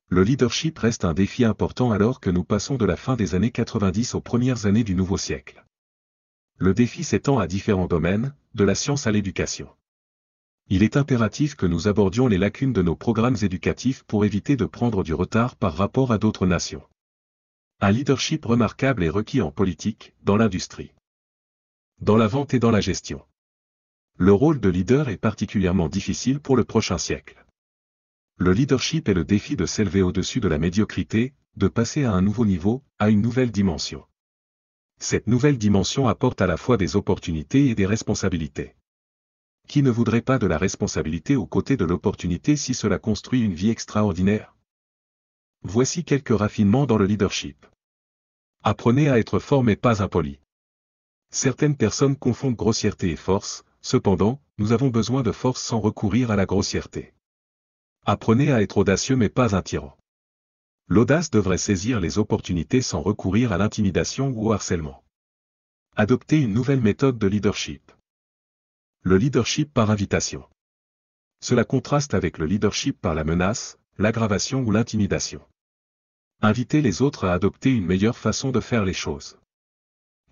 Le leadership reste un défi important alors que nous passons de la fin des années 90 aux premières années du nouveau siècle. Le défi s'étend à différents domaines, de la science à l'éducation. Il est impératif que nous abordions les lacunes de nos programmes éducatifs pour éviter de prendre du retard par rapport à d'autres nations. Un leadership remarquable est requis en politique, dans l'industrie, dans la vente et dans la gestion. Le rôle de leader est particulièrement difficile pour le prochain siècle. Le leadership est le défi de s'élever au-dessus de la médiocrité, de passer à un nouveau niveau, à une nouvelle dimension. Cette nouvelle dimension apporte à la fois des opportunités et des responsabilités. Qui ne voudrait pas de la responsabilité aux côtés de l'opportunité si cela construit une vie extraordinaire? Voici quelques raffinements dans le leadership. Apprenez à être fort mais pas impoli. Certaines personnes confondent grossièreté et force, cependant, nous avons besoin de force sans recourir à la grossièreté. Apprenez à être audacieux mais pas un tyran. L'audace devrait saisir les opportunités sans recourir à l'intimidation ou au harcèlement. Adoptez une nouvelle méthode de leadership. Le leadership par invitation. Cela contraste avec le leadership par la menace, l'aggravation ou l'intimidation. Invitez les autres à adopter une meilleure façon de faire les choses.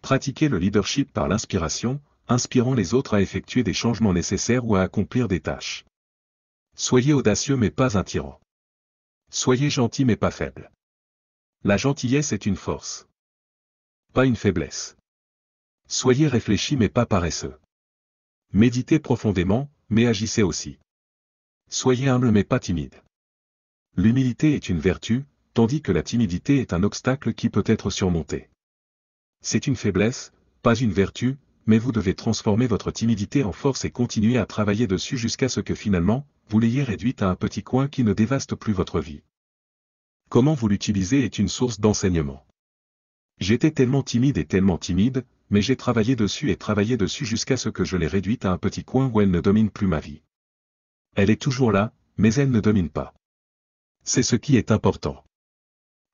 Pratiquez le leadership par l'inspiration, inspirant les autres à effectuer des changements nécessaires ou à accomplir des tâches. Soyez audacieux mais pas un tyran. Soyez gentil mais pas faible. La gentillesse est une force, pas une faiblesse. Soyez réfléchi mais pas paresseux. Méditez profondément, mais agissez aussi. Soyez humble mais pas timide. L'humilité est une vertu, tandis que la timidité est un obstacle qui peut être surmonté. C'est une faiblesse, pas une vertu, mais vous devez transformer votre timidité en force et continuer à travailler dessus jusqu'à ce que finalement, vous l'ayez réduite à un petit coin qui ne dévaste plus votre vie. Comment vous l'utilisez est une source d'enseignement. J'étais tellement timide, mais j'ai travaillé dessus jusqu'à ce que je l'ai réduite à un petit coin où elle ne domine plus ma vie. Elle est toujours là, mais elle ne domine pas. C'est ce qui est important.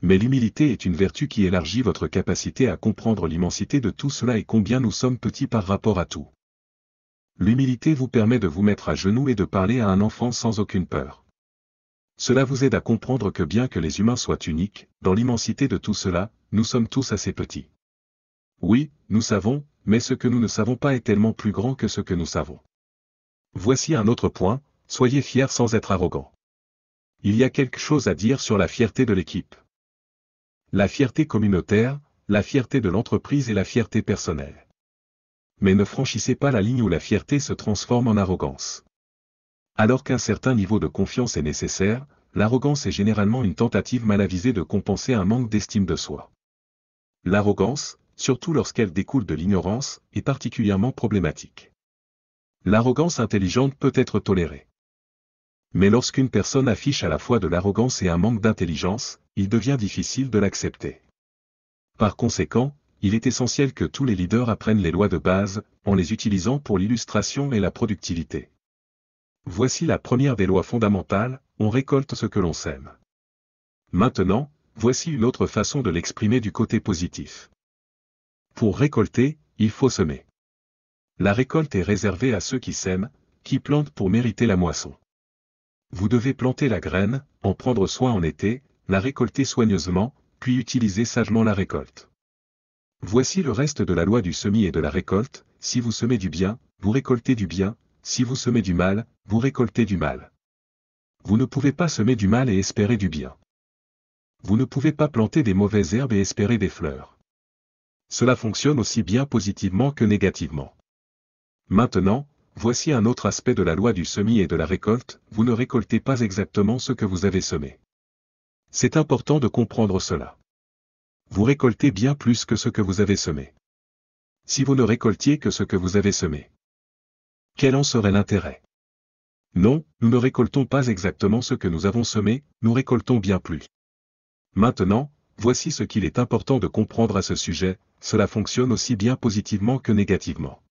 Mais l'humilité est une vertu qui élargit votre capacité à comprendre l'immensité de tout cela et combien nous sommes petits par rapport à tout. L'humilité vous permet de vous mettre à genoux et de parler à un enfant sans aucune peur. Cela vous aide à comprendre que bien que les humains soient uniques, dans l'immensité de tout cela, nous sommes tous assez petits. Oui, nous savons, mais ce que nous ne savons pas est tellement plus grand que ce que nous savons. Voici un autre point, soyez fiers sans être arrogant. Il y a quelque chose à dire sur la fierté de l'équipe. La fierté communautaire, la fierté de l'entreprise et la fierté personnelle. Mais ne franchissez pas la ligne où la fierté se transforme en arrogance. Alors qu'un certain niveau de confiance est nécessaire, l'arrogance est généralement une tentative mal avisée de compenser un manque d'estime de soi. L'arrogance, surtout lorsqu'elle découle de l'ignorance, est particulièrement problématique. L'arrogance intelligente peut être tolérée. Mais lorsqu'une personne affiche à la fois de l'arrogance et un manque d'intelligence, il devient difficile de l'accepter. Par conséquent, il est essentiel que tous les leaders apprennent les lois de base, en les utilisant pour l'illustration et la productivité. Voici la première des lois fondamentales, on récolte ce que l'on sème. Maintenant, voici une autre façon de l'exprimer du côté positif. Pour récolter, il faut semer. La récolte est réservée à ceux qui sèment, qui plantent pour mériter la moisson. Vous devez planter la graine, en prendre soin en été, la récolter soigneusement, puis utiliser sagement la récolte. Voici le reste de la loi du semis et de la récolte, si vous semez du bien, vous récoltez du bien, si vous semez du mal, vous récoltez du mal. Vous ne pouvez pas semer du mal et espérer du bien. Vous ne pouvez pas planter des mauvaises herbes et espérer des fleurs. Cela fonctionne aussi bien positivement que négativement. Maintenant, voici un autre aspect de la loi du semis et de la récolte, vous ne récoltez pas exactement ce que vous avez semé. C'est important de comprendre cela. Vous récoltez bien plus que ce que vous avez semé. Si vous ne récoltiez que ce que vous avez semé, quel en serait l'intérêt? Non, nous ne récoltons pas exactement ce que nous avons semé, nous récoltons bien plus. Maintenant, voici ce qu'il est important de comprendre à ce sujet, cela fonctionne aussi bien positivement que négativement.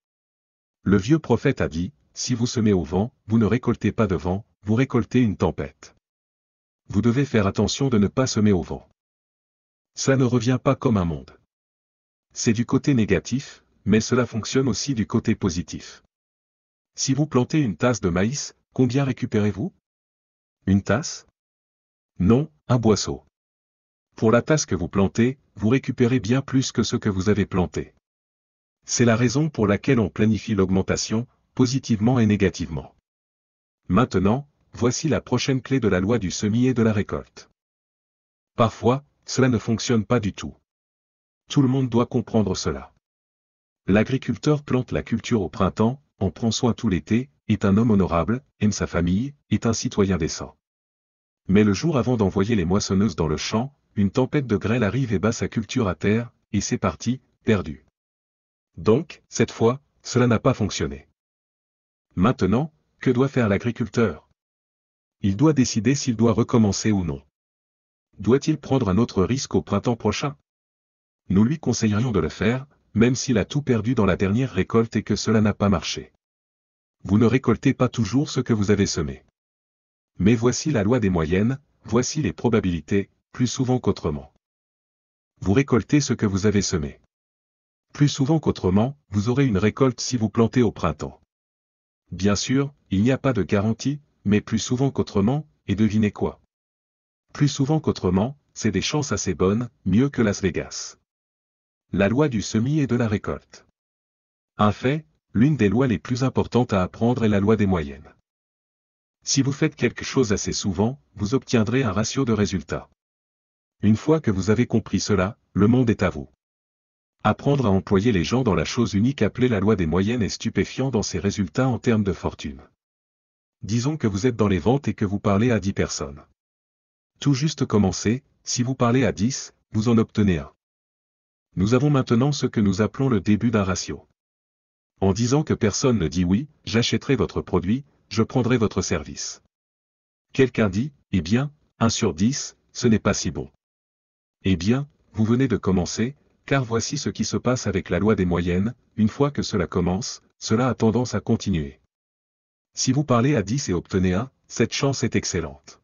Le vieux prophète a dit, si vous semez au vent, vous ne récoltez pas de vent, vous récoltez une tempête. Vous devez faire attention de ne pas semer au vent. Ça ne revient pas comme un monde. C'est du côté négatif, mais cela fonctionne aussi du côté positif. Si vous plantez une tasse de maïs, combien récupérez-vous? Une tasse? Non, un boisseau. Pour la tasse que vous plantez, vous récupérez bien plus que ce que vous avez planté. C'est la raison pour laquelle on planifie l'augmentation, positivement et négativement. Maintenant, voici la prochaine clé de la loi du semis et de la récolte. Parfois, cela ne fonctionne pas du tout. Tout le monde doit comprendre cela. L'agriculteur plante la culture au printemps, en prend soin tout l'été, est un homme honorable, aime sa famille, est un citoyen décent. Mais le jour avant d'envoyer les moissonneuses dans le champ, une tempête de grêle arrive et bat sa culture à terre, et c'est parti, perdu. Donc, cette fois, cela n'a pas fonctionné. Maintenant, que doit faire l'agriculteur? Il doit décider s'il doit recommencer ou non. Doit-il prendre un autre risque au printemps prochain? Nous lui conseillerions de le faire, même s'il a tout perdu dans la dernière récolte et que cela n'a pas marché. Vous ne récoltez pas toujours ce que vous avez semé. Mais voici la loi des moyennes, voici les probabilités, plus souvent qu'autrement. Vous récoltez ce que vous avez semé. Plus souvent qu'autrement, vous aurez une récolte si vous plantez au printemps. Bien sûr, il n'y a pas de garantie, mais plus souvent qu'autrement, et devinez quoi? Plus souvent qu'autrement, c'est des chances assez bonnes, mieux que Las Vegas. La loi du semis et de la récolte. Un fait, l'une des lois les plus importantes à apprendre est la loi des moyennes. Si vous faites quelque chose assez souvent, vous obtiendrez un ratio de résultats. Une fois que vous avez compris cela, le monde est à vous. Apprendre à employer les gens dans la chose unique appelée la loi des moyennes est stupéfiant dans ses résultats en termes de fortune. Disons que vous êtes dans les ventes et que vous parlez à 10 personnes. Tout juste commencé, si vous parlez à 10, vous en obtenez un. Nous avons maintenant ce que nous appelons le début d'un ratio. En disant que personne ne dit oui, j'achèterai votre produit, je prendrai votre service. Quelqu'un dit, eh bien, 1 sur 10, ce n'est pas si bon. Eh bien, vous venez de commencer, car voici ce qui se passe avec la loi des moyennes, une fois que cela commence, cela a tendance à continuer. Si vous parlez à 10 et obtenez 1, cette chance est excellente.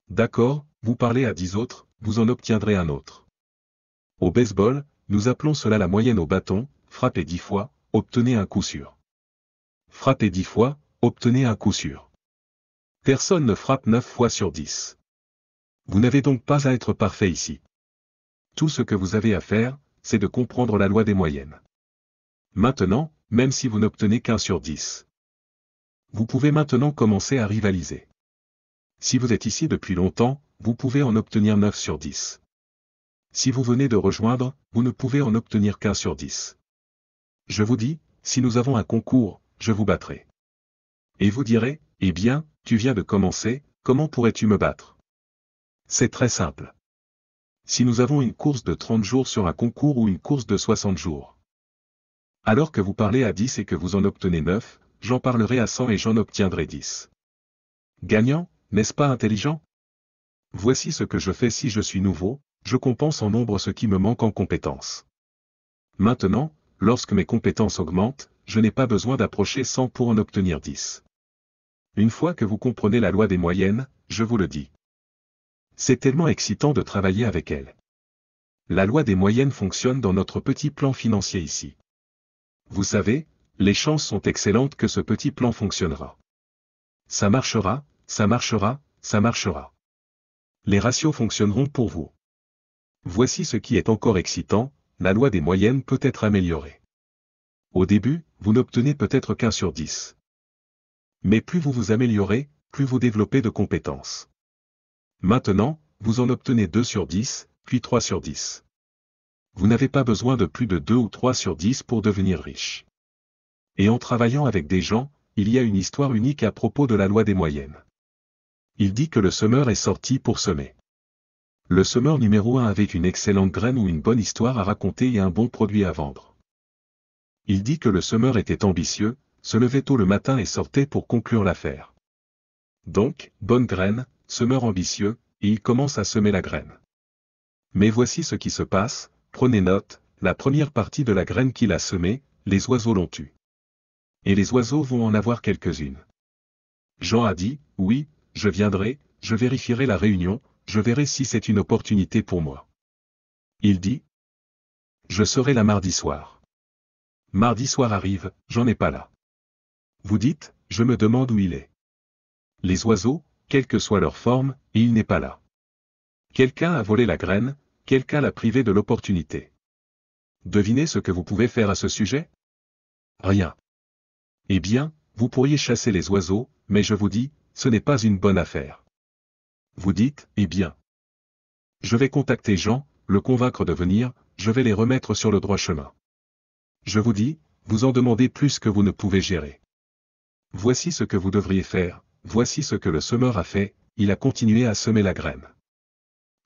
D'accord, vous parlez à 10 autres, vous en obtiendrez un autre. Au baseball, nous appelons cela la moyenne au bâton, frappez 10 fois, obtenez un coup sûr. Frappez 10 fois, obtenez un coup sûr. Personne ne frappe 9 fois sur 10. Vous n'avez donc pas à être parfait ici. Tout ce que vous avez à faire, c'est de comprendre la loi des moyennes. Maintenant, même si vous n'obtenez qu'1 sur 10. Vous pouvez maintenant commencer à rivaliser. Si vous êtes ici depuis longtemps, vous pouvez en obtenir 9 sur 10. Si vous venez de rejoindre, vous ne pouvez en obtenir qu'1 sur 10. Je vous dis, si nous avons un concours, je vous battrai. Et vous direz, eh bien, tu viens de commencer, comment pourrais-tu me battre? C'est très simple. Si nous avons une course de 30 jours sur un concours ou une course de 60 jours. Alors que vous parlez à 10 et que vous en obtenez 9, j'en parlerai à 100 et j'en obtiendrai 10. Gagnant, n'est-ce pas intelligent? Voici ce que je fais si je suis nouveau, je compense en nombre ce qui me manque en compétences. Maintenant, lorsque mes compétences augmentent, je n'ai pas besoin d'approcher 100 pour en obtenir 10. Une fois que vous comprenez la loi des moyennes, je vous le dis. C'est tellement excitant de travailler avec elle. La loi des moyennes fonctionne dans notre petit plan financier ici. Vous savez, les chances sont excellentes que ce petit plan fonctionnera. Ça marchera, ça marchera, ça marchera. Les ratios fonctionneront pour vous. Voici ce qui est encore excitant, la loi des moyennes peut être améliorée. Au début, vous n'obtenez peut-être qu'1 sur 10. Mais plus vous vous améliorez, plus vous développez de compétences. Maintenant, vous en obtenez 2 sur 10, puis 3 sur 10. Vous n'avez pas besoin de plus de 2 ou 3 sur 10 pour devenir riche. Et en travaillant avec des gens, il y a une histoire unique à propos de la loi des moyennes. Il dit que le semeur est sorti pour semer. Le semeur numéro 1 avait une excellente graine ou une bonne histoire à raconter et un bon produit à vendre. Il dit que le semeur était ambitieux, se levait tôt le matin et sortait pour conclure l'affaire. Donc, bonne graine, semeur ambitieux, et il commence à semer la graine. Mais voici ce qui se passe, prenez note, la première partie de la graine qu'il a semée, les oiseaux l'ont tue. Et les oiseaux vont en avoir quelques-unes. Jean a dit, oui, je viendrai, je vérifierai la réunion, je verrai si c'est une opportunité pour moi. Il dit, je serai là mardi soir. Mardi soir arrive, j'en ai pas là. Vous dites, je me demande où il est. Les oiseaux, quelle que soit leur forme, et il n'est pas là. Quelqu'un a volé la graine, quelqu'un l'a privé de l'opportunité. Devinez ce que vous pouvez faire à ce sujet? Rien. Eh bien, vous pourriez chasser les oiseaux, mais je vous dis, ce n'est pas une bonne affaire. Vous dites, eh bien. Je vais contacter Jean, le convaincre de venir, je vais les remettre sur le droit chemin. Je vous dis, vous en demandez plus que vous ne pouvez gérer. Voici ce que vous devriez faire, voici ce que le semeur a fait, il a continué à semer la graine.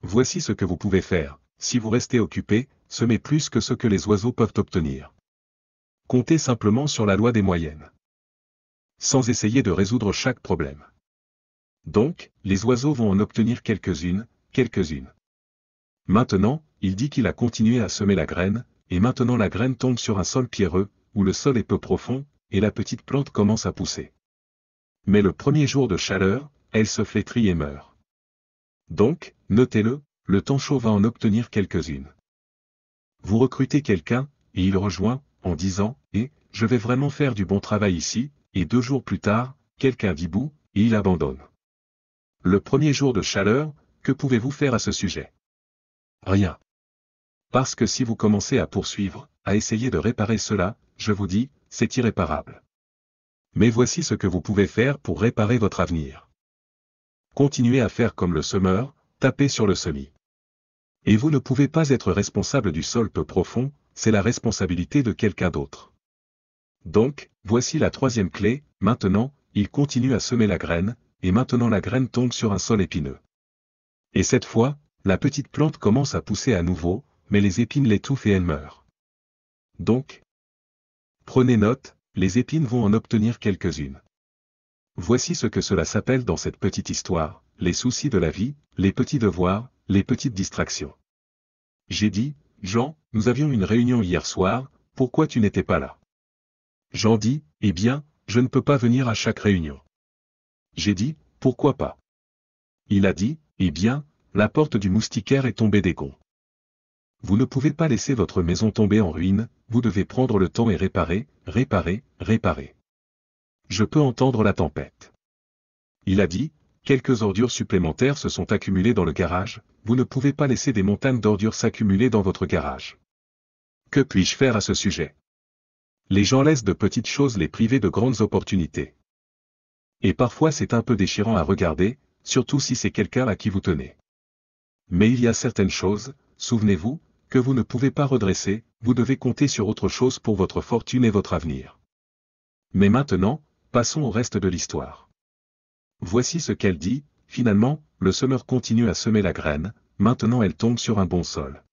Voici ce que vous pouvez faire, si vous restez occupé, semez plus que ce que les oiseaux peuvent obtenir. Comptez simplement sur la loi des moyennes. Sans essayer de résoudre chaque problème. Donc, les oiseaux vont en obtenir quelques-unes, quelques-unes. Maintenant, il dit qu'il a continué à semer la graine, et maintenant la graine tombe sur un sol pierreux, où le sol est peu profond, et la petite plante commence à pousser. Mais le premier jour de chaleur, elle se flétrit et meurt. Donc, notez-le, le temps chaud va en obtenir quelques-unes. Vous recrutez quelqu'un, et il rejoint, en disant, « je vais vraiment faire du bon travail ici », et 2 jours plus tard, quelqu'un dit bouh, et il abandonne. Le premier jour de chaleur, que pouvez-vous faire à ce sujet? Rien. Parce que si vous commencez à poursuivre, à essayer de réparer cela, je vous dis, c'est irréparable. Mais voici ce que vous pouvez faire pour réparer votre avenir. Continuez à faire comme le semeur, tapez sur le semis. Et vous ne pouvez pas être responsable du sol peu profond, c'est la responsabilité de quelqu'un d'autre. Donc, voici la 3e clé, maintenant, il continue à semer la graine, et maintenant la graine tombe sur un sol épineux. Et cette fois, la petite plante commence à pousser à nouveau, mais les épines l'étouffent et elle meurt. Donc, prenez note, les épines vont en obtenir quelques-unes. Voici ce que cela s'appelle dans cette petite histoire, les soucis de la vie, les petits devoirs, les petites distractions. J'ai dit, Jean, nous avions une réunion hier soir, pourquoi tu n'étais pas là? Jean dit, eh bien, je ne peux pas venir à chaque réunion. J'ai dit, pourquoi pas? Il a dit, eh bien, la porte du moustiquaire est tombée des gonds. Vous ne pouvez pas laisser votre maison tomber en ruine, vous devez prendre le temps et réparer, réparer, réparer. Je peux entendre la tempête. Il a dit, quelques ordures supplémentaires se sont accumulées dans le garage, vous ne pouvez pas laisser des montagnes d'ordures s'accumuler dans votre garage. Que puis-je faire à ce sujet? Les gens laissent de petites choses les priver de grandes opportunités. Et parfois c'est un peu déchirant à regarder, surtout si c'est quelqu'un à qui vous tenez. Mais il y a certaines choses, souvenez-vous, que vous ne pouvez pas redresser, vous devez compter sur autre chose pour votre fortune et votre avenir. Mais maintenant, passons au reste de l'histoire. Voici ce qu'elle dit, finalement, le semeur continue à semer la graine, maintenant elle tombe sur un bon sol.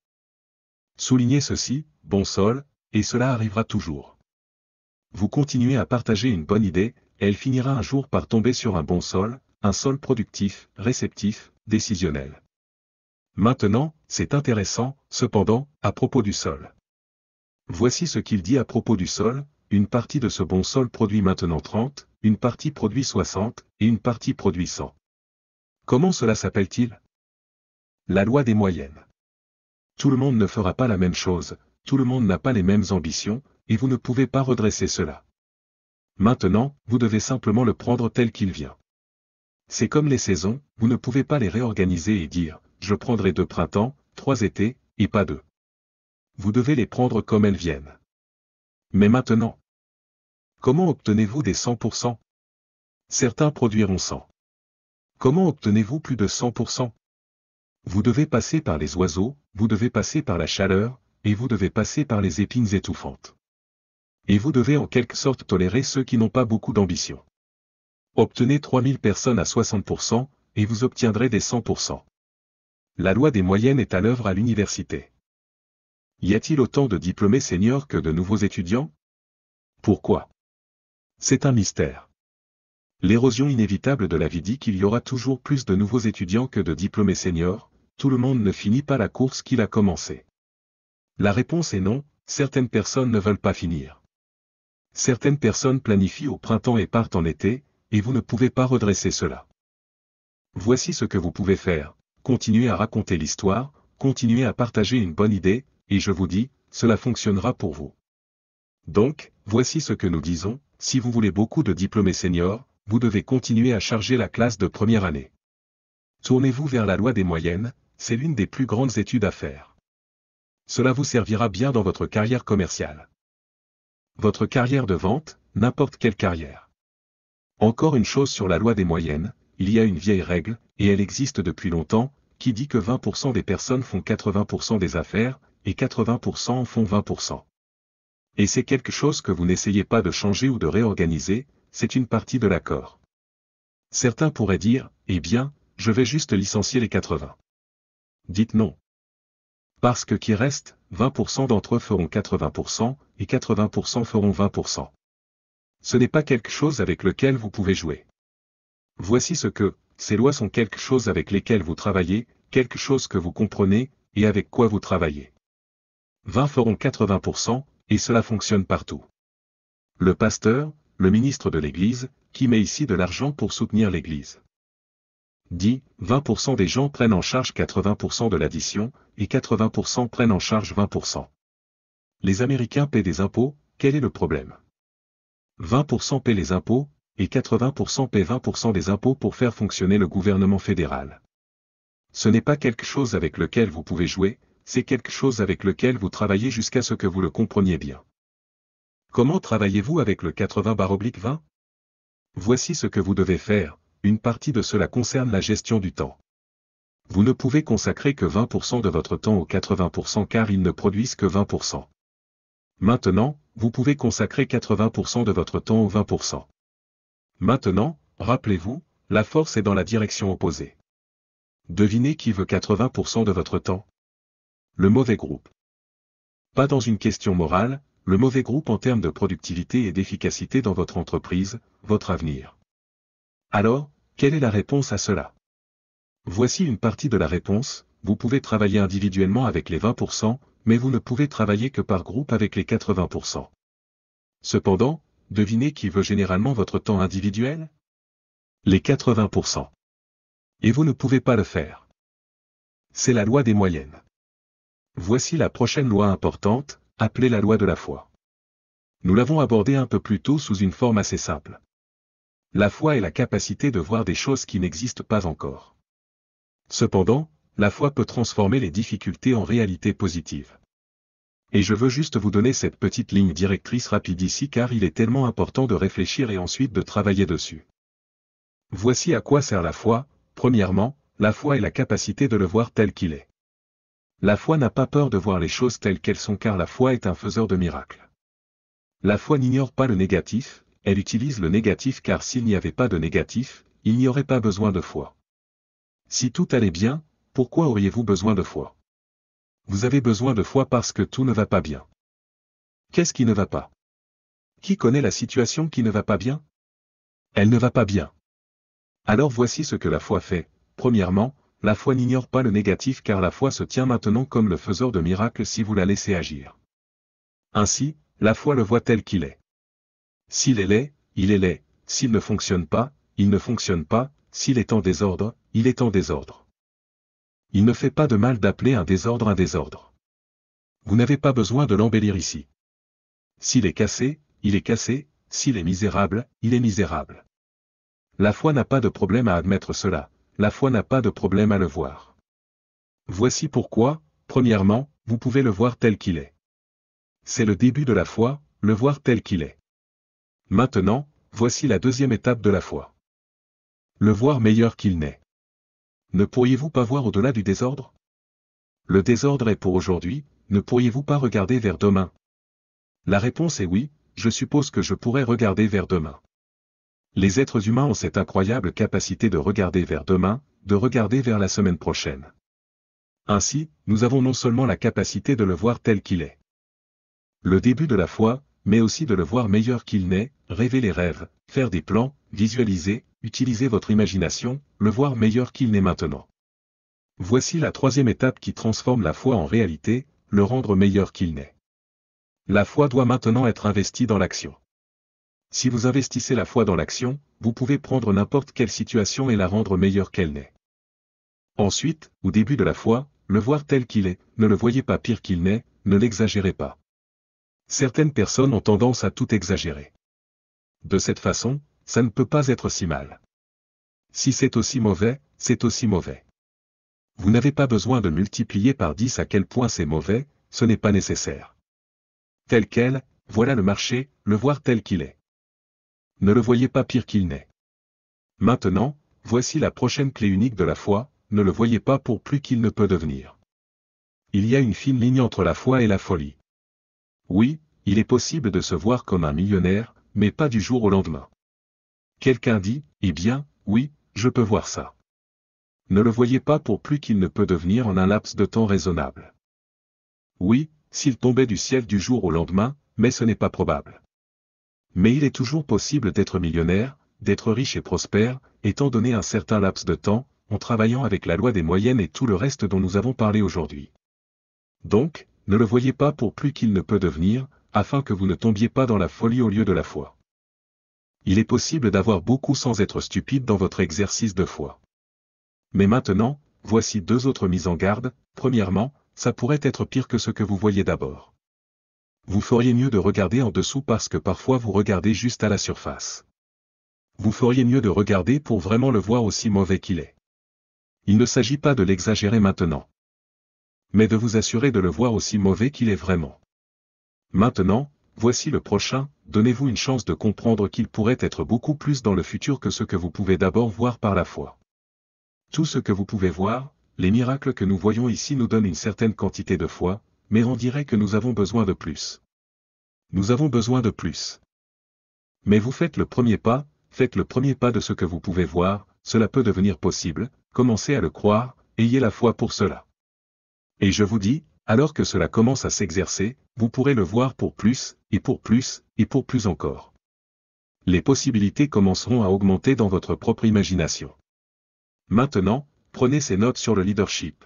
Soulignez ceci, bon sol, et cela arrivera toujours. Vous continuez à partager une bonne idée, elle finira un jour par tomber sur un bon sol, un sol productif, réceptif, décisionnel. Maintenant, c'est intéressant, cependant, à propos du sol. Voici ce qu'il dit à propos du sol, une partie de ce bon sol produit maintenant 30, une partie produit 60, et une partie produit 100. Comment cela s'appelle-t-il? La loi des moyennes. Tout le monde ne fera pas la même chose, tout le monde n'a pas les mêmes ambitions, et vous ne pouvez pas redresser cela. Maintenant, vous devez simplement le prendre tel qu'il vient. C'est comme les saisons, vous ne pouvez pas les réorganiser et dire, je prendrai 2 printemps, 3 étés, et pas 2. Vous devez les prendre comme elles viennent. Mais maintenant, comment obtenez-vous des 100%? Certains produiront 100. Comment obtenez-vous plus de 100%? Vous devez passer par les oiseaux, vous devez passer par la chaleur, et vous devez passer par les épines étouffantes. Et vous devez en quelque sorte tolérer ceux qui n'ont pas beaucoup d'ambition. Obtenez 3000 personnes à 60%, et vous obtiendrez des 100%. La loi des moyennes est à l'œuvre à l'université. Y a-t-il autant de diplômés seniors que de nouveaux étudiants? Pourquoi? C'est un mystère. L'érosion inévitable de la vie dit qu'il y aura toujours plus de nouveaux étudiants que de diplômés seniors, tout le monde ne finit pas la course qu'il a commencée. La réponse est non, certaines personnes ne veulent pas finir. Certaines personnes planifient au printemps et partent en été, et vous ne pouvez pas redresser cela. Voici ce que vous pouvez faire, continuez à raconter l'histoire, continuez à partager une bonne idée, et je vous dis, cela fonctionnera pour vous. Donc, voici ce que nous disons, si vous voulez beaucoup de diplômés seniors, vous devez continuer à charger la classe de première année. Tournez-vous vers la loi des moyennes, c'est l'une des plus grandes études à faire. Cela vous servira bien dans votre carrière commerciale. Votre carrière de vente, n'importe quelle carrière. Encore une chose sur la loi des moyennes, il y a une vieille règle, et elle existe depuis longtemps, qui dit que 20% des personnes font 80% des affaires, et 80% en font 20%. Et c'est quelque chose que vous n'essayez pas de changer ou de réorganiser, c'est une partie de l'accord. Certains pourraient dire, eh bien, je vais juste licencier les 80. Dites non. Parce que qui reste, 20% d'entre eux feront 80%, et 80% feront 20%. Ce n'est pas quelque chose avec lequel vous pouvez jouer. Voici ce que, ces lois sont quelque chose avec lesquelles vous travaillez, quelque chose que vous comprenez, et avec quoi vous travaillez. 20 feront 80%, et cela fonctionne partout. Le pasteur, le ministre de l'Église, qui met ici de l'argent pour soutenir l'Église, dit, 20% des gens prennent en charge 80% de l'addition, et 80% prennent en charge 20%. Les Américains paient des impôts, quel est le problème? 20% paient les impôts, et 80% paient 20% des impôts pour faire fonctionner le gouvernement fédéral. Ce n'est pas quelque chose avec lequel vous pouvez jouer, c'est quelque chose avec lequel vous travaillez jusqu'à ce que vous le compreniez bien. Comment travaillez-vous avec le 80/20? Voici ce que vous devez faire, une partie de cela concerne la gestion du temps. Vous ne pouvez consacrer que 20% de votre temps aux 80% car ils ne produisent que 20%. Maintenant, vous pouvez consacrer 80% de votre temps aux 20%. Maintenant, rappelez-vous, la force est dans la direction opposée. Devinez qui veut 80% de votre temps? Le mauvais groupe. Pas dans une question morale, le mauvais groupe en termes de productivité et d'efficacité dans votre entreprise, votre avenir. Alors, quelle est la réponse à cela? Voici une partie de la réponse, vous pouvez travailler individuellement avec les 20%, mais vous ne pouvez travailler que par groupe avec les 80%. Cependant, devinez qui veut généralement votre temps individuel? Les 80%. Et vous ne pouvez pas le faire. C'est la loi des moyennes. Voici la prochaine loi importante, appelée la loi de la foi. Nous l'avons abordée un peu plus tôt sous une forme assez simple. La foi est la capacité de voir des choses qui n'existent pas encore. Cependant, la foi peut transformer les difficultés en réalité positive. Et je veux juste vous donner cette petite ligne directrice rapide ici car il est tellement important de réfléchir et ensuite de travailler dessus. Voici à quoi sert la foi. Premièrement, la foi est la capacité de le voir tel qu'il est. La foi n'a pas peur de voir les choses telles qu'elles sont car la foi est un faiseur de miracles. La foi n'ignore pas le négatif, elle utilise le négatif car s'il n'y avait pas de négatif, il n'y aurait pas besoin de foi. Si tout allait bien, pourquoi auriez-vous besoin de foi? Vous avez besoin de foi parce que tout ne va pas bien. Qu'est-ce qui ne va pas? Qui connaît la situation qui ne va pas bien? Elle ne va pas bien. Alors voici ce que la foi fait. Premièrement, la foi n'ignore pas le négatif car la foi se tient maintenant comme le faiseur de miracles si vous la laissez agir. Ainsi, la foi le voit tel qu'il est. S'il est laid, il est laid, s'il ne fonctionne pas, il ne fonctionne pas, s'il est en désordre, il est en désordre. Il ne fait pas de mal d'appeler un désordre. Vous n'avez pas besoin de l'embellir ici. S'il est cassé, il est cassé, s'il est misérable, il est misérable. La foi n'a pas de problème à admettre cela, la foi n'a pas de problème à le voir. Voici pourquoi, premièrement, vous pouvez le voir tel qu'il est. C'est le début de la foi, le voir tel qu'il est. Maintenant, voici la deuxième étape de la foi. Le voir meilleur qu'il n'est. Ne pourriez-vous pas voir au-delà du désordre? Le désordre est pour aujourd'hui, ne pourriez-vous pas regarder vers demain? La réponse est oui, je suppose que je pourrais regarder vers demain. Les êtres humains ont cette incroyable capacité de regarder vers demain, de regarder vers la semaine prochaine. Ainsi, nous avons non seulement la capacité de le voir tel qu'il est. Le début de la foi, mais aussi de le voir meilleur qu'il n'est, rêver les rêves, faire des plans, visualiser, utiliser votre imagination, le voir meilleur qu'il n'est maintenant. Voici la troisième étape qui transforme la foi en réalité, le rendre meilleur qu'il n'est. La foi doit maintenant être investie dans l'action. Si vous investissez la foi dans l'action, vous pouvez prendre n'importe quelle situation et la rendre meilleure qu'elle n'est. Ensuite, au début de la foi, le voir tel qu'il est, ne le voyez pas pire qu'il n'est, ne l'exagérez pas. Certaines personnes ont tendance à tout exagérer. De cette façon, ça ne peut pas être si mal. Si c'est aussi mauvais, c'est aussi mauvais. Vous n'avez pas besoin de multiplier par 10 à quel point c'est mauvais, ce n'est pas nécessaire. Tel quel, voilà le marché, le voir tel qu'il est. Ne le voyez pas pire qu'il n'est. Maintenant, voici la prochaine clé unique de la foi, ne le voyez pas pour plus qu'il ne peut devenir. Il y a une fine ligne entre la foi et la folie. Oui, il est possible de se voir comme un millionnaire, mais pas du jour au lendemain. Quelqu'un dit, eh bien, oui, je peux voir ça. Ne le voyez pas pour plus qu'il ne peut devenir en un laps de temps raisonnable. Oui, s'il tombait du ciel du jour au lendemain, mais ce n'est pas probable. Mais il est toujours possible d'être millionnaire, d'être riche et prospère, étant donné un certain laps de temps, en travaillant avec la loi des moyennes et tout le reste dont nous avons parlé aujourd'hui. Donc, ne le voyez pas pour plus qu'il ne peut devenir, afin que vous ne tombiez pas dans la folie au lieu de la foi. Il est possible d'avoir beaucoup sans être stupide dans votre exercice de foi. Mais maintenant, voici deux autres mises en garde. Premièrement, ça pourrait être pire que ce que vous voyez d'abord. Vous feriez mieux de regarder en dessous parce que parfois vous regardez juste à la surface. Vous feriez mieux de regarder pour vraiment le voir aussi mauvais qu'il est. Il ne s'agit pas de l'exagérer maintenant, mais de vous assurer de le voir aussi mauvais qu'il est vraiment. Maintenant, voici le prochain, donnez-vous une chance de comprendre qu'il pourrait être beaucoup plus dans le futur que ce que vous pouvez d'abord voir par la foi. Tout ce que vous pouvez voir, les miracles que nous voyons ici nous donnent une certaine quantité de foi, mais on dirait que nous avons besoin de plus. Nous avons besoin de plus. Mais vous faites le premier pas de ce que vous pouvez voir, cela peut devenir possible, commencez à le croire, ayez la foi pour cela. Et je vous dis, alors que cela commence à s'exercer, vous pourrez le voir pour plus, et pour plus, et pour plus encore. Les possibilités commenceront à augmenter dans votre propre imagination. Maintenant, prenez ces notes sur le leadership.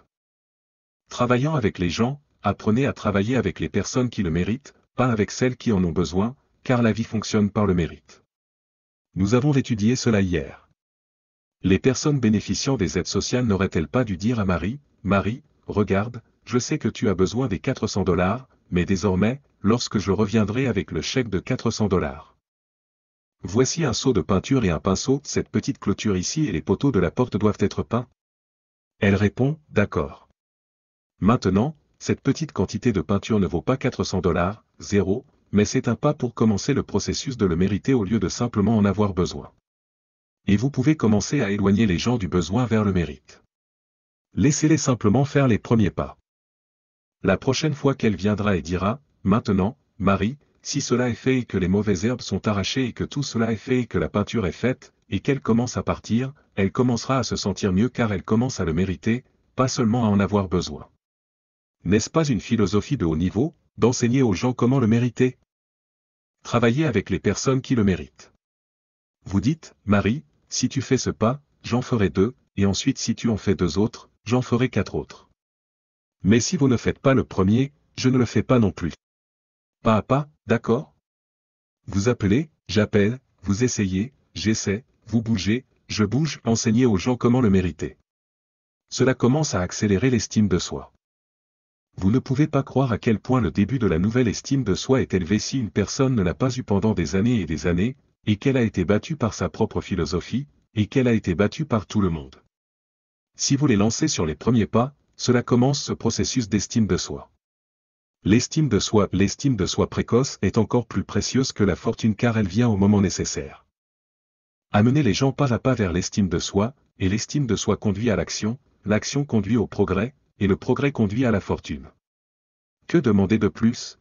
Travaillant avec les gens, apprenez à travailler avec les personnes qui le méritent, pas avec celles qui en ont besoin, car la vie fonctionne par le mérite. Nous avons étudié cela hier. Les personnes bénéficiant des aides sociales n'auraient-elles pas dû dire à Marie, « Marie, regarde, je sais que tu as besoin des $400, mais désormais, lorsque je reviendrai avec le chèque de $400. Voici un seau de peinture et un pinceau, cette petite clôture ici et les poteaux de la porte doivent être peints. » Elle répond, « D'accord. » Maintenant, cette petite quantité de peinture ne vaut pas $400, zéro, mais c'est un pas pour commencer le processus de le mériter au lieu de simplement en avoir besoin. Et vous pouvez commencer à éloigner les gens du besoin vers le mérite. Laissez-les simplement faire les premiers pas. La prochaine fois qu'elle viendra et dira, « Maintenant, Marie, si cela est fait et que les mauvaises herbes sont arrachées et que tout cela est fait et que la peinture est faite, et qu'elle commence à partir, elle commencera à se sentir mieux car elle commence à le mériter, pas seulement à en avoir besoin. » N'est-ce pas une philosophie de haut niveau, d'enseigner aux gens comment le mériter? Travaillez avec les personnes qui le méritent. Vous dites, Marie, si tu fais ce pas, j'en ferai 2, et ensuite si tu en fais 2 autres, j'en ferai 4 autres. Mais si vous ne faites pas le premier, je ne le fais pas non plus. Pas à pas, d'accord? Vous appelez, j'appelle, vous essayez, j'essaie, vous bougez, je bouge, enseignez aux gens comment le mériter. Cela commence à accélérer l'estime de soi. Vous ne pouvez pas croire à quel point le début de la nouvelle estime de soi est élevé si une personne ne l'a pas eu pendant des années, et qu'elle a été battue par sa propre philosophie, et qu'elle a été battue par tout le monde. Si vous les lancez sur les premiers pas, cela commence ce processus d'estime de soi. L'estime de soi précoce est encore plus précieuse que la fortune car elle vient au moment nécessaire. Amenez les gens pas à pas vers l'estime de soi, et l'estime de soi conduit à l'action conduit au progrès, et le progrès conduit à la fortune. Que demander de plus?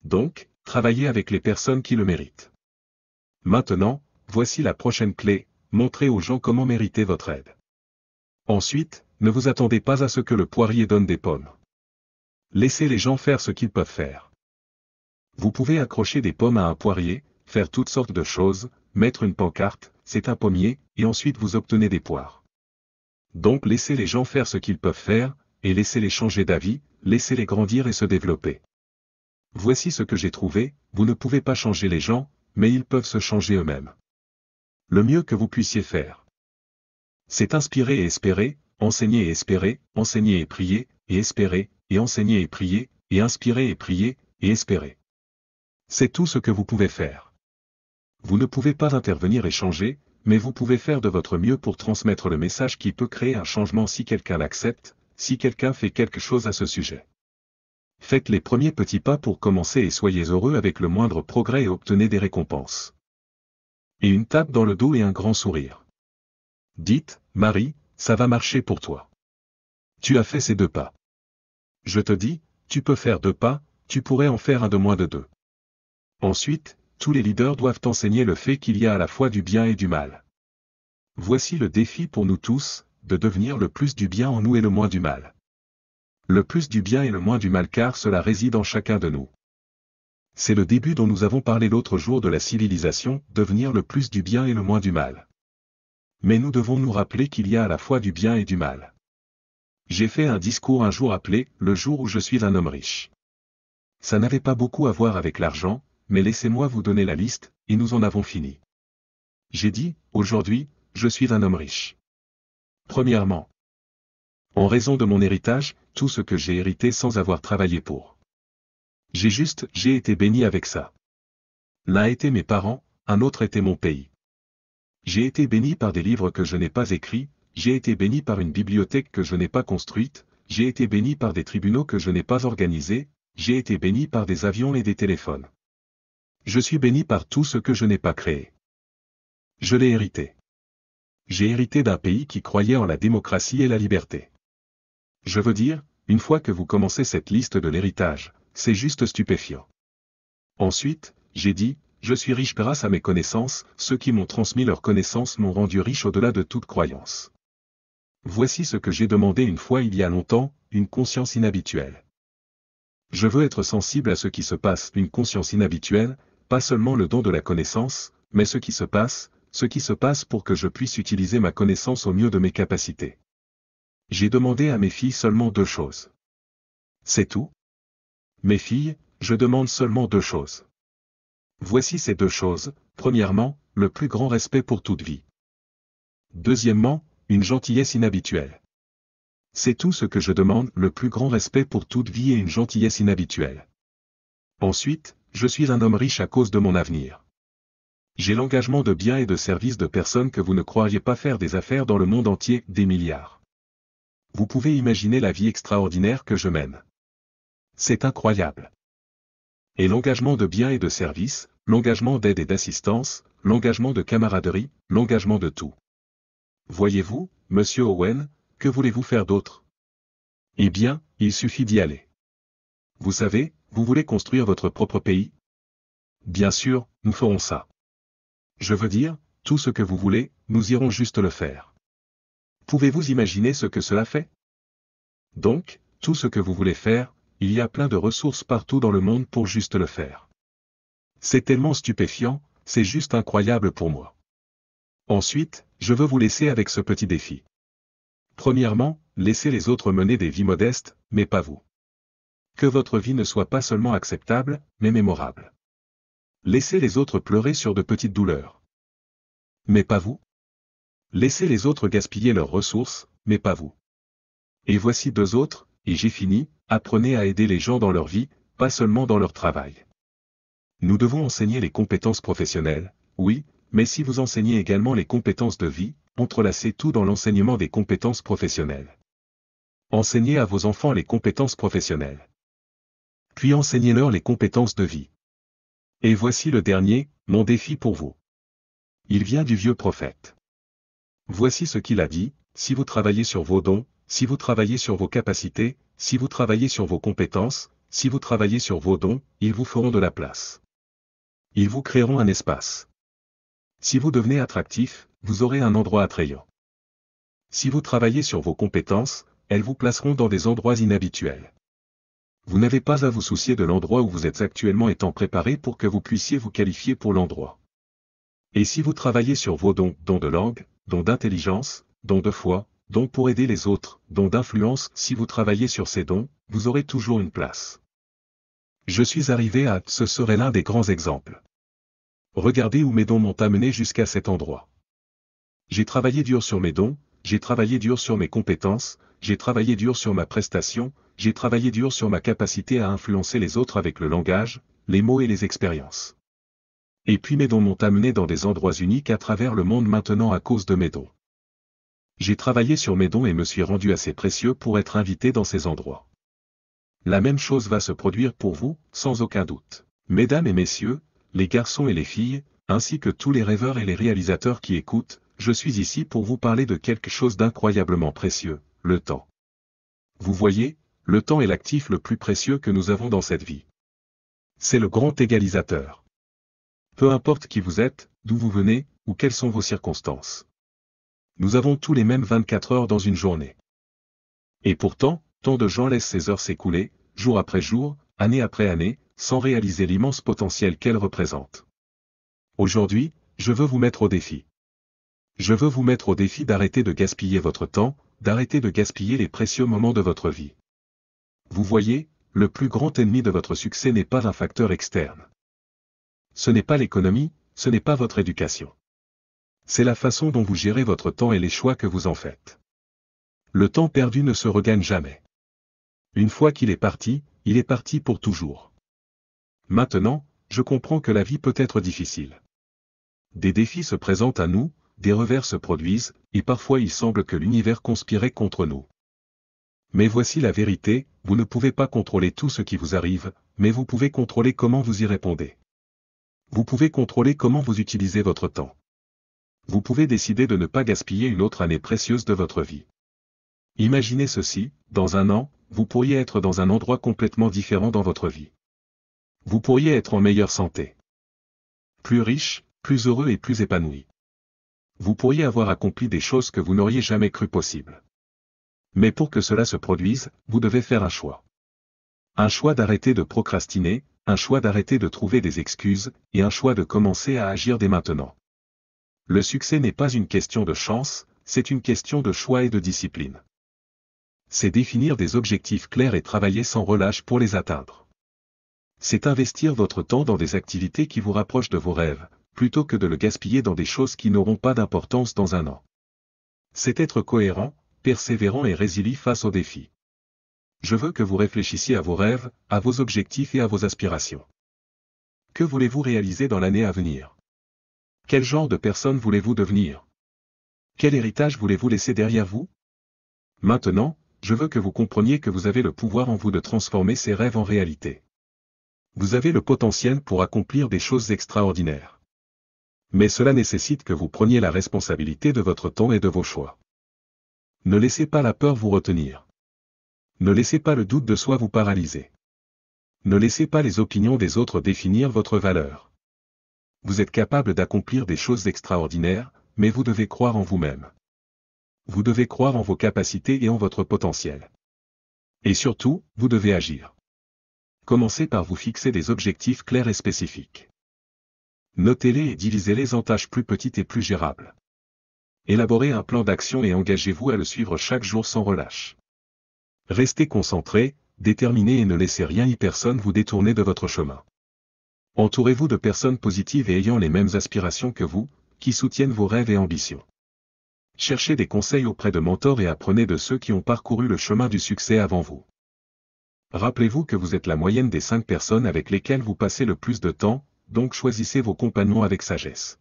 Donc, travaillez avec les personnes qui le méritent. Maintenant, voici la prochaine clé, montrez aux gens comment mériter votre aide. Ensuite, ne vous attendez pas à ce que le poirier donne des pommes. Laissez les gens faire ce qu'ils peuvent faire. Vous pouvez accrocher des pommes à un poirier, faire toutes sortes de choses, mettre une pancarte, c'est un pommier, et ensuite vous obtenez des poires. Donc laissez les gens faire ce qu'ils peuvent faire, et laissez-les changer d'avis, laissez-les grandir et se développer. Voici ce que j'ai trouvé, vous ne pouvez pas changer les gens, mais ils peuvent se changer eux-mêmes. Le mieux que vous puissiez faire, c'est inspirer et espérer, enseigner et prier, et espérer, et enseigner et prier, et inspirer et prier, et espérer. C'est tout ce que vous pouvez faire. Vous ne pouvez pas intervenir et changer, mais vous pouvez faire de votre mieux pour transmettre le message qui peut créer un changement si quelqu'un l'accepte, si quelqu'un fait quelque chose à ce sujet. Faites les premiers petits pas pour commencer et soyez heureux avec le moindre progrès et obtenez des récompenses. Et une tape dans le dos et un grand sourire. Dites, Marie, ça va marcher pour toi. Tu as fait ces 2 pas. Je te dis, tu peux faire 2 pas, tu pourrais en faire un de moins de 2. Ensuite, tous les leaders doivent enseigner le fait qu'il y a à la fois du bien et du mal. Voici le défi pour nous tous, de devenir le plus du bien en nous et le moins du mal. Le plus du bien et le moins du mal car cela réside en chacun de nous. C'est le début dont nous avons parlé l'autre jour de la civilisation, devenir le plus du bien et le moins du mal. Mais nous devons nous rappeler qu'il y a à la fois du bien et du mal. J'ai fait un discours un jour appelé « Le jour où je suis un homme riche ». Ça n'avait pas beaucoup à voir avec l'argent, mais laissez-moi vous donner la liste, et nous en avons fini. J'ai dit, aujourd'hui, je suis un homme riche. Premièrement, en raison de mon héritage, tout ce que j'ai hérité sans avoir travaillé pour. J'ai été béni avec ça. L'un était mes parents, un autre était mon pays. J'ai été béni par des livres que je n'ai pas écrits, j'ai été béni par une bibliothèque que je n'ai pas construite, j'ai été béni par des tribunaux que je n'ai pas organisés, j'ai été béni par des avions et des téléphones. Je suis béni par tout ce que je n'ai pas créé. Je l'ai hérité. J'ai hérité d'un pays qui croyait en la démocratie et la liberté. Je veux dire, une fois que vous commencez cette liste de l'héritage, c'est juste stupéfiant. Ensuite, j'ai dit, je suis riche grâce à mes connaissances, ceux qui m'ont transmis leurs connaissances m'ont rendu riche au-delà de toute croyance. Voici ce que j'ai demandé une fois il y a longtemps, une conscience inhabituelle. Je veux être sensible à ce qui se passe, une conscience inhabituelle, pas seulement le don de la connaissance, mais ce qui se passe pour que je puisse utiliser ma connaissance au mieux de mes capacités. J'ai demandé à mes filles seulement 2 choses. C'est tout? Mes filles, je demande seulement 2 choses. Voici ces 2 choses, premièrement, le plus grand respect pour toute vie. Deuxièmement, une gentillesse inhabituelle. C'est tout ce que je demande, le plus grand respect pour toute vie et une gentillesse inhabituelle. Ensuite, je suis un homme riche à cause de mon avenir. J'ai l'engagement de biens et de services de personnes que vous ne croiriez pas faire des affaires dans le monde entier, des milliards. Vous pouvez imaginer la vie extraordinaire que je mène. C'est incroyable. Et l'engagement de biens et de services, l'engagement d'aide et d'assistance, l'engagement de camaraderie, l'engagement de tout. Voyez-vous, Monsieur Owen, que voulez-vous faire d'autre? Eh bien, il suffit d'y aller. Vous savez, vous voulez construire votre propre pays? Bien sûr, nous ferons ça. Je veux dire, tout ce que vous voulez, nous irons juste le faire. Pouvez-vous imaginer ce que cela fait? Donc, tout ce que vous voulez faire, il y a plein de ressources partout dans le monde pour juste le faire. C'est tellement stupéfiant, c'est juste incroyable pour moi. Ensuite, je veux vous laisser avec ce petit défi. Premièrement, laissez les autres mener des vies modestes, mais pas vous. Que votre vie ne soit pas seulement acceptable, mais mémorable. Laissez les autres pleurer sur de petites douleurs. Mais pas vous. Laissez les autres gaspiller leurs ressources, mais pas vous. Et voici 2 autres, et j'ai fini, apprenez à aider les gens dans leur vie, pas seulement dans leur travail. Nous devons enseigner les compétences professionnelles, oui, mais si vous enseignez également les compétences de vie, entrelacez tout dans l'enseignement des compétences professionnelles. Enseignez à vos enfants les compétences professionnelles. Puis enseignez-leur les compétences de vie. Et voici le dernier, mon défi pour vous. Il vient du vieux prophète. Voici ce qu'il a dit, si vous travaillez sur vos dons, si vous travaillez sur vos capacités, si vous travaillez sur vos compétences, si vous travaillez sur vos dons, ils vous feront de la place. Ils vous créeront un espace. Si vous devenez attractif, vous aurez un endroit attrayant. Si vous travaillez sur vos compétences, elles vous placeront dans des endroits inhabituels. Vous n'avez pas à vous soucier de l'endroit où vous êtes actuellement étant préparé pour que vous puissiez vous qualifier pour l'endroit. Et si vous travaillez sur vos dons, dons de langue, dons d'intelligence, dons de foi, dons pour aider les autres, dons d'influence, si vous travaillez sur ces dons, vous aurez toujours une place. Je suis arrivé à, ce serait l'un des grands exemples. Regardez où mes dons m'ont amené jusqu'à cet endroit. J'ai travaillé dur sur mes dons, j'ai travaillé dur sur mes compétences, j'ai travaillé dur sur ma prestation, j'ai travaillé dur sur ma capacité à influencer les autres avec le langage, les mots et les expériences. Et puis mes dons m'ont amené dans des endroits uniques à travers le monde maintenant à cause de mes dons. J'ai travaillé sur mes dons et me suis rendu assez précieux pour être invité dans ces endroits. La même chose va se produire pour vous, sans aucun doute. Mesdames et messieurs, les garçons et les filles, ainsi que tous les rêveurs et les réalisateurs qui écoutent, je suis ici pour vous parler de quelque chose d'incroyablement précieux, le temps. Vous voyez, le temps est l'actif le plus précieux que nous avons dans cette vie. C'est le grand égalisateur. Peu importe qui vous êtes, d'où vous venez, ou quelles sont vos circonstances. Nous avons tous les mêmes 24 heures dans une journée. Et pourtant, tant de gens laissent ces heures s'écouler, jour après jour, année après année, sans réaliser l'immense potentiel qu'elles représentent. Aujourd'hui, je veux vous mettre au défi. Je veux vous mettre au défi d'arrêter de gaspiller votre temps, d'arrêter de gaspiller les précieux moments de votre vie. Vous voyez, le plus grand ennemi de votre succès n'est pas un facteur externe. Ce n'est pas l'économie, ce n'est pas votre éducation. C'est la façon dont vous gérez votre temps et les choix que vous en faites. Le temps perdu ne se regagne jamais. Une fois qu'il est parti, il est parti pour toujours. Maintenant, je comprends que la vie peut être difficile. Des défis se présentent à nous, des revers se produisent, et parfois il semble que l'univers conspirait contre nous. Mais voici la vérité, vous ne pouvez pas contrôler tout ce qui vous arrive, mais vous pouvez contrôler comment vous y répondez. Vous pouvez contrôler comment vous utilisez votre temps. Vous pouvez décider de ne pas gaspiller une autre année précieuse de votre vie. Imaginez ceci, dans un an, vous pourriez être dans un endroit complètement différent dans votre vie. Vous pourriez être en meilleure santé. Plus riche, plus heureux et plus épanoui. Vous pourriez avoir accompli des choses que vous n'auriez jamais cru possibles. Mais pour que cela se produise, vous devez faire un choix. Un choix d'arrêter de procrastiner, un choix d'arrêter de trouver des excuses, et un choix de commencer à agir dès maintenant. Le succès n'est pas une question de chance, c'est une question de choix et de discipline. C'est définir des objectifs clairs et travailler sans relâche pour les atteindre. C'est investir votre temps dans des activités qui vous rapprochent de vos rêves, plutôt que de le gaspiller dans des choses qui n'auront pas d'importance dans un an. C'est être cohérent, persévérant et résilient face aux défis. Je veux que vous réfléchissiez à vos rêves, à vos objectifs et à vos aspirations. Que voulez-vous réaliser dans l'année à venir? Quel genre de personne voulez-vous devenir? Quel héritage voulez-vous laisser derrière vous? Maintenant, je veux que vous compreniez que vous avez le pouvoir en vous de transformer ces rêves en réalité. Vous avez le potentiel pour accomplir des choses extraordinaires. Mais cela nécessite que vous preniez la responsabilité de votre temps et de vos choix. Ne laissez pas la peur vous retenir. Ne laissez pas le doute de soi vous paralyser. Ne laissez pas les opinions des autres définir votre valeur. Vous êtes capable d'accomplir des choses extraordinaires, mais vous devez croire en vous-même. Vous devez croire en vos capacités et en votre potentiel. Et surtout, vous devez agir. Commencez par vous fixer des objectifs clairs et spécifiques. Notez-les et divisez-les en tâches plus petites et plus gérables. Élaborez un plan d'action et engagez-vous à le suivre chaque jour sans relâche. Restez concentré, déterminé et ne laissez rien ni personne vous détourner de votre chemin. Entourez-vous de personnes positives et ayant les mêmes aspirations que vous, qui soutiennent vos rêves et ambitions. Cherchez des conseils auprès de mentors et apprenez de ceux qui ont parcouru le chemin du succès avant vous. Rappelez-vous que vous êtes la moyenne des 5 personnes avec lesquelles vous passez le plus de temps, donc choisissez vos compagnons avec sagesse.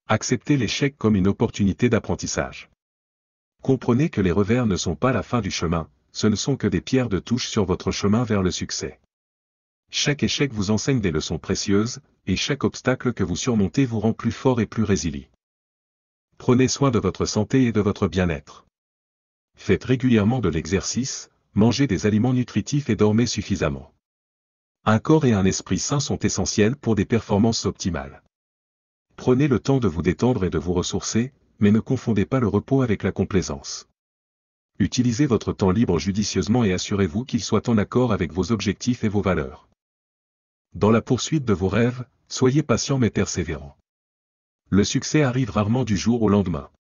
Acceptez l'échec comme une opportunité d'apprentissage. Comprenez que les revers ne sont pas la fin du chemin, ce ne sont que des pierres de touche sur votre chemin vers le succès. Chaque échec vous enseigne des leçons précieuses, et chaque obstacle que vous surmontez vous rend plus fort et plus résilient. Prenez soin de votre santé et de votre bien-être. Faites régulièrement de l'exercice, mangez des aliments nutritifs et dormez suffisamment. Un corps et un esprit sains sont essentiels pour des performances optimales. Prenez le temps de vous détendre et de vous ressourcer, mais ne confondez pas le repos avec la complaisance. Utilisez votre temps libre judicieusement et assurez-vous qu'il soit en accord avec vos objectifs et vos valeurs. Dans la poursuite de vos rêves, soyez patient mais persévérant. Le succès arrive rarement du jour au lendemain.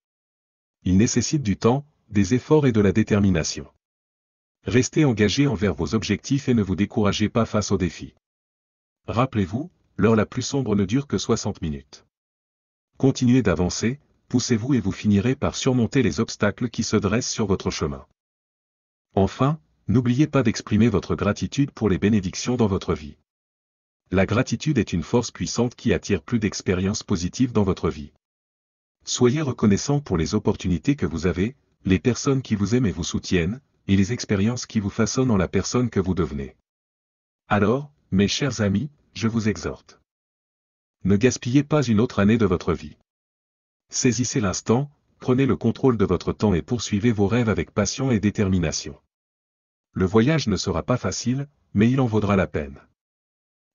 Il nécessite du temps, des efforts et de la détermination. Restez engagé envers vos objectifs et ne vous découragez pas face aux défis. Rappelez-vous, l'heure la plus sombre ne dure que 60 minutes. Continuez d'avancer, poussez-vous et vous finirez par surmonter les obstacles qui se dressent sur votre chemin. Enfin, n'oubliez pas d'exprimer votre gratitude pour les bénédictions dans votre vie. La gratitude est une force puissante qui attire plus d'expériences positives dans votre vie. Soyez reconnaissant pour les opportunités que vous avez, les personnes qui vous aiment et vous soutiennent, et les expériences qui vous façonnent en la personne que vous devenez. Alors, mes chers amis, je vous exhorte. Ne gaspillez pas une autre année de votre vie. Saisissez l'instant, prenez le contrôle de votre temps et poursuivez vos rêves avec passion et détermination. Le voyage ne sera pas facile, mais il en vaudra la peine.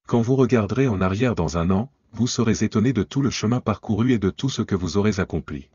Quand vous regarderez en arrière dans un an, vous serez étonné de tout le chemin parcouru et de tout ce que vous aurez accompli.